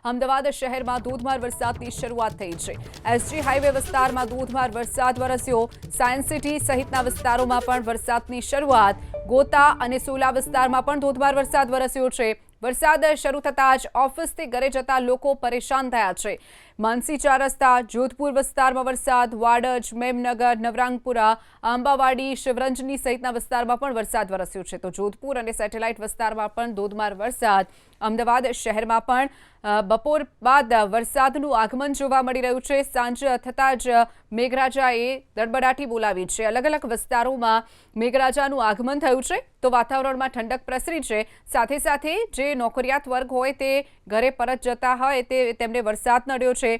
અમદાવાદ શહેરમાં ધોધમાર વરસાદની શરૂઆત થઈ છે। એસજી હાઈવે વિસ્તારમાં ધોધમાર વરસાદ વરસ્યો। સાયન્સ સિટી સહિતના વિસ્તારોમાં પણ વરસાદની શરૂઆત। ગોતા અને સોલા વિસ્તારમાં પણ ધોધમાર વરસાદ વરસ્યો છે। વરસાદ શરૂ થતાં જ ઓફિસથી ઘરે જતા લોકો પરેશાન થયા છે। માનસી 4 રસ્તા, જોધપુર વિસ્તારમાં વરસાદ, વાડજ, મેમનગર, નવરંગપુરા, આંબાવાડી, શિવરંજની સહિતના વિસ્તારમાં પણ વરસાદ વરસ્યો છે। તો જોધપુર અને સેટેલાઇટ વિસ્તારમાં પણ ધોધમાર વરસાદ। અમદાવાદ શહેરમાં પણ બપોર બાદ વરસાદનું આગમન જોવા મળી રહ્યું છે। સાંજ થતાં જ મેઘરાજાએ દડબડાટી બોલાવી છે। અલગ અલગ વિસ્તારોમાં મેઘરાજાનું આગમન થયું છે તો વાતાવરણમાં ઠંડક પ્રસરી છે। સાથે સાથે જે નોકરિયાત વર્ગ હોય તે ઘરે પરત જતા હોય તેમને વરસાદ નડ્યો છે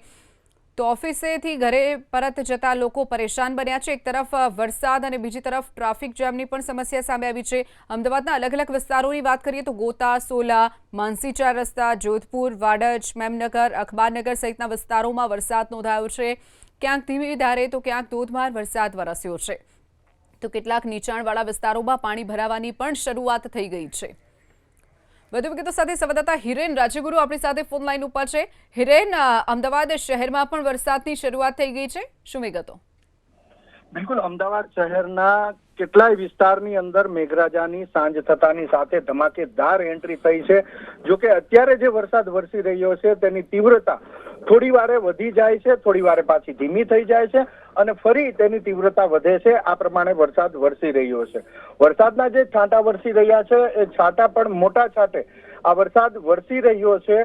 તો ઓફિસેથી ઘરે પરત જતા લોકો પરેશાન બન્યા છે। એક તરફ વરસાદ અને બીજી તરફ ટ્રાફિક જામની પણ સમસ્યા સામે આવી છે। અમદાવાદના અલગ અલગ વિસ્તારોની વાત કરીએ તો ગોતા, સોલા, માનસી 4 રસ્તા, જોધપુર, વાડજ, મેમનગર, અખબારનગર સહિતના વિસ્તારોમાં વરસાદ નોંધાયો છે। ક્યાંક ધીમી ધારે તો ક્યાંક ધોધમાર વરસાદ વરસ્યો છે તો કેટલાક નીચાણવાળા વિસ્તારોમાં પાણી ભરાવાની પણ શરૂઆત થઈ ગઈ છે। વધુ વિગતો સાથે સંવાદદાતા હિરેન રાજ્યગુરુ આપણી સાથે ફોન લાઈન ઉપર છે। હિરેન, અમદાવાદ શહેરમાં પણ વરસાદની શરૂઆત થઈ ગઈ છે, શું વિગતો? બિલકુલ, અમદાવાદ શહેરના કેટલાય વિસ્તારની અંદર મેઘરાજાની સાંજ થતાની સાથે ધમાકેદાર એન્ટ્રી થઈ છે। જો કે અત્યારે જે વરસાદ વરસી રહ્યો છે તેની તીવ્રતા થોડી વારે વધી જાય છે, થોડી વારે પાછી ધીમી થઈ જાય છે અને ફરી તેની તીવ્રતા વધે છે। આ પ્રમાણે વરસાદ વરસી રહ્યો છે। વરસાદના જે છાંટા વરસી રહ્યા છે એ છાંટા પણ મોટા છાંટે આ વરસાદ વરસી રહ્યો છે।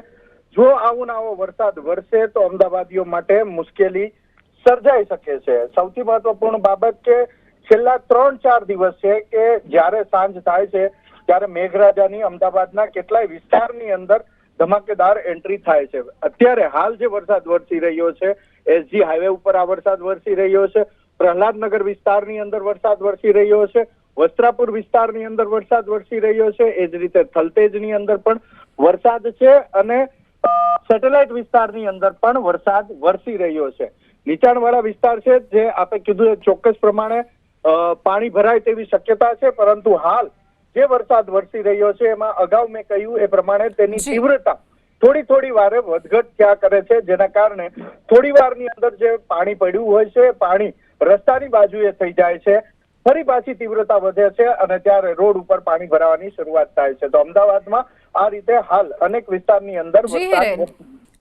જો આવો ને આવો વરસાદ વરસે તો અમદાવાદીઓ માટે મુશ્કેલી સર્જાઈ શકે છે। સૌથી મહત્વપૂર્ણ બાબત કે છેલ્લા 3-4 દિવસ છે કે જ્યારે સાંજ થાય છે ત્યારે મેઘરાજાની અમદાવાદના કેટલાય વિસ્તારની અંદર ધમાકેદાર એન્ટ્રી થાય છે। અત્યારે હાલ જે વરસાદ વરસી રહ્યો છે એસજી હાઈવે ઉપર આ વરસાદ વરસી રહ્યો છે। પ્રહલાદનગર વિસ્તારની અંદર વરસાદ વરસી રહ્યો છે। વસ્ત્રાપુર વિસ્તારની અંદર વરસાદ વરસી રહ્યો છે। એ જ રીતે થલતેજની અંદર પણ વરસાદ છે અને સેટેલાઇટ વિસ્તારની અંદર પણ વરસાદ વરસી રહ્યો છે। નીચાણવાળા વિસ્તાર છે જે આપણે કીધું ચોક્કસ પ્રમાણે પાણી ભરાય તેવી શક્યતા છે, પરંતુ હાલ જે વરસાદ વરસી રહ્યો છે એમાં અગાઉ મેં કહ્યું એ પ્રમાણે તેની તીવ્રતા થોડી વારે વધઘટ થયા કરે છે, જેના કારણે થોડી વારની અંદર જે પાણી પડ્યું હોય છે પાણી રસ્તાની બાજુએ થઈ જાય છે, ફરી પાછી તીવ્રતા વધે છે અને ત્યારે રોડ ઉપર પાણી ભરાવાની શરૂઆત થાય છે। તો અમદાવાદમાં આ રીતે હાલ અનેક વિસ્તારની અંદર વરસાદ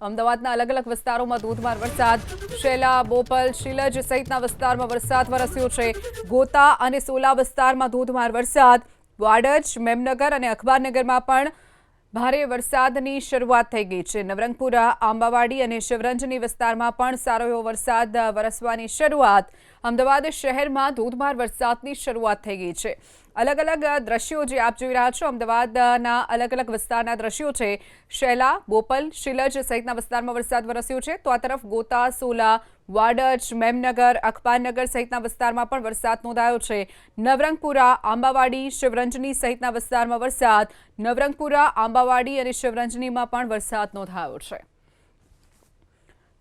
અમદાવાદના અલગ અલગ વિસ્તારોમાં ધોધમાર વરસાદ। શેલા, બોપલ, શિલજ સહિતના વિસ્તારમાં વરસાદ વરસ્યો છે। ગોતા અને સોલા વિસ્તારમાં ધોધમાર વરસાદ। વાડજ, મેમનગર અને અખબારનગરમાં પણ ભારે વરસાદની શરૂઆત થઈ ગઈ છે। નવરંગપુરા, આંબાવાડી અને શિવરંજની વિસ્તારમાં પણ સારો એવો વરસાદ વરસવાની શરૂઆત। અમદાવાદ શહેરમાં ધોધમાર વરસાદની શરૂઆત થઈ ગઈ છે। અલગ અલગ દ્રશ્યો જે આપ જોઈ રહ્યા છો અમદાવાદના અલગ અલગ વિસ્તારના દ્રશ્યો છે। શેલા, બોપલ, શિલજ સહિતના વિસ્તારમાં વરસાદ વરસ્યો છે તો આ તરફ ગોતા, સોલા, વાડજ, મેમનગર, અખબારનગર સહિતના વિસ્તારમાં પણ વરસાદ નોંધાયો છે। નવરંગપુરા, આંબાવાડી, શિવરંજની સહિતના વિસ્તારમાં વરસાદ। નવરંગપુરા, આંબાવાડી અને શિવરંજનીમાં પણ વરસાદ નોંધાયો છે।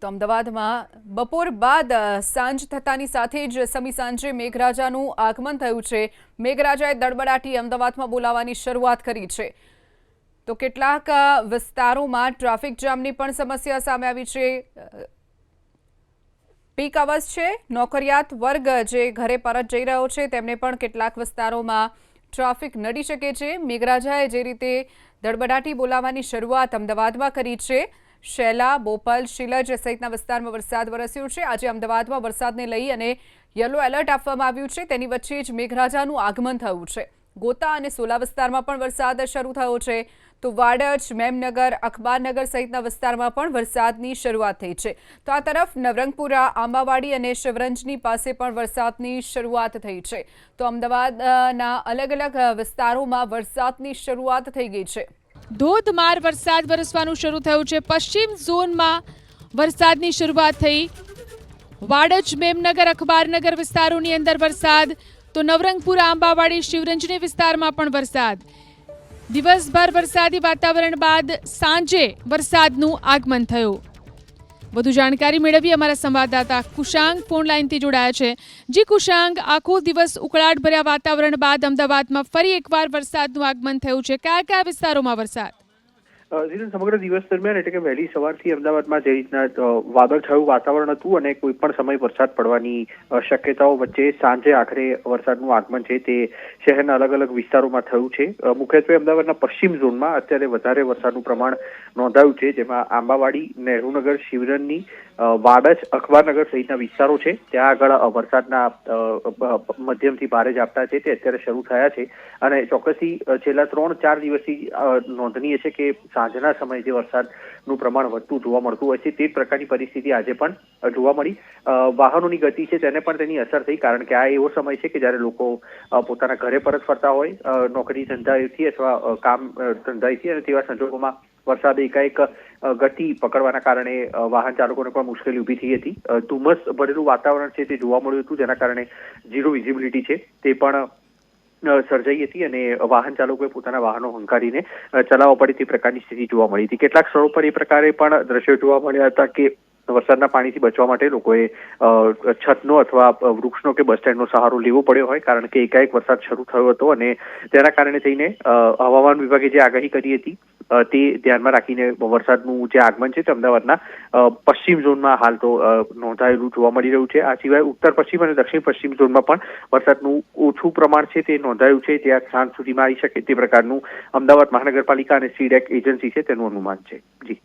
તો અમદાવાદમાં બપોર બાદ સાંજ થતાની સાથે જ સમી સાંજે મેઘરાજાનું આગમન થયું છે। મેઘરાજાએ દડબડાટી અમદાવાદમાં બોલાવવાની શરૂઆત કરી છે તો કેટલાક વિસ્તારોમાં ટ્રાફિક જામની પણ સમસ્યા સામે આવી છે। પીક અવર્સ છે, નોકરિયાત વર્ગ જે ઘરે પરત જઈ રહ્યો છે તેમને પણ કેટલાક વિસ્તારોમાં ટ્રાફિક નડી શકે છે। મેઘરાજાએ જે રીતે દડબડાટી બોલાવવાની શરૂઆત અમદાવાદમાં કરી છે, શેલા, બોપલ, શિલજ સહિતના વિસ્તારમાં વરસાદ વરસ્યો છે। આજે અમદાવાદમાં વરસાદને લઈ અને યલો એલર્ટ આપવામાં આવ્યું છે, તેની વચ્ચે જ મેઘરાજાનું આગમન થયું છે। ગોતા અને સોલા વિસ્તારમાં પણ વરસાદ શરૂ થયો છે તો વાડજ, મેમનગર, અખબારનગર સહિતના વિસ્તારમાં પણ વરસાદની શરૂઆત થઈ છે તો આ તરફ નવરંગપુરા, આંબાવાડી અને શિવરંજની પાસે પણ વરસાદની શરૂઆત થઈ છે। તો અમદાવાદના અલગ અલગ વિસ્તારોમાં વરસાદની શરૂઆત થઈ ગઈ છે। ધોધમાર વરસાદ વરસવાનું શરૂ થયું છે। પશ્ચિમ ઝોનમાં વરસાદની શરૂઆત થઈ। વાડજ, મેમનગર, અખબારનગર વિસ્તારોની અંદર વરસાદ તો નવરંગપુરા, આંબાવાડી, શિવરંજની વિસ્તારમાં પણ વરસાદ। દિવસભર વરસાદી વાતાવરણ બાદ સાંજે વરસાદનું આગમન થયું। વધુ જાણકારી મેળવી અમારા સંવાદદાતા કુશાંગ ફોન લાઈનથી જોડાયા છે। જી કુશાંગ, આખો દિવસ ઉકળાટભર્યા વાતાવરણ બાદ અમદાવાદમાં ફરી એકવાર વરસાદનું આગમન થયું છે। કયા કયા વિસ્તારોમાં વરસાદ? સમગ્ર દિવસ દરમિયાન એટલે કે વહેલી સવારથી અમદાવાદમાં જે રીતના વાદળછાયું વાતાવરણ હતું અને કોઈ પણ સમય વરસાદ પડવાની શક્યતાઓ વચ્ચે સાંજે આખરે વરસાદનું આગમન છે તે શહેરના અલગ અલગ વિસ્તારોમાં થયું છે. મુખ્યત્વે અમદાવાદના પશ્ચિમ ઝોનમાં અત્યારે વધારે વરસાદનું પ્રમાણ નોંધાયું છે, જેમાં આંબાવાડી, નહેરુનગર, શિવરણની, વાડજ, અખબારનગર સહિતના વિસ્તારો છે. ત્યાં આગળ વરસાદના મધ્યમથી ભારે ઝાપટા છે તે અત્યારે શરૂ થયા છે અને ચોક્કસથી છેલ્લા 3-4 દિવસથી નોંધનીય છે કે સાંજના સમયે જે વરસાદનું પ્રમાણ વધતું જોવા મળતું હોય છે તે પ્રકારની પરિસ્થિતિ આજે પણ જોવા મળી. વાહનોની ગતિ છે તેને પણ તેની અસર થઈ, કારણ કે આ એવો સમય છે કે જ્યારે લોકો પોતાના ઘરે પરત ફરતા હોય નોકરી ધંધાથી અથવા કામ ધંધાથી, અને તેવા સંજોગોમાં વરસાદે એકાએક ગતિ પકડવાના કારણે વાહન ચાલકોને પણ મુશ્કેલી ઊભી થઈ હતી. ધુમ્મસ ભરેલું વાતાવરણ છે તે જોવા મળ્યું હતું, જેના કારણે ઝીરો વિઝિબિલિટી છે તે પણ સર્જાઈ હતી અને વાહન ચાલકોએ પોતાના વાહનો હંકારીને ચલાવવા પડે તે પ્રકારની સ્થિતિ જોવા મળી હતી. કેટલાક સ્થળો પર એ પ્રકારે પણ દ્રશ્યો જોવા મળ્યા હતા કે વરસાદના પાણીથી બચવા માટે લોકોએ છતનો અથવા વૃક્ષનો કે બસ સ્ટેન્ડનો સહારો લેવો પડ્યો હોય, કારણ કે એકાએક વરસાદ શરૂ થયો હતો અને તેના કારણે થઈને હવામાન વિભાગે જે આગાહી કરી હતી તે ધ્યાનમાં રાખીને વરસાદનું જે આગમન છે તે અમદાવાદના પશ્ચિમ ઝોનમાં હાલ તો નોંધાયેલું જોવા મળી રહ્યું છે. આ સિવાય ઉત્તર પશ્ચિમ અને દક્ષિણ પશ્ચિમ ઝોનમાં પણ વરસાદનું ઓછું પ્રમાણ છે તે નોંધાયું છે. ત્યાં સાંજ સુધીમાં આવી શકે તે પ્રકારનું અમદાવાદ મહાનગરપાલિકા અને સીડેક એજન્સી છે તેનું અનુમાન છે. જી.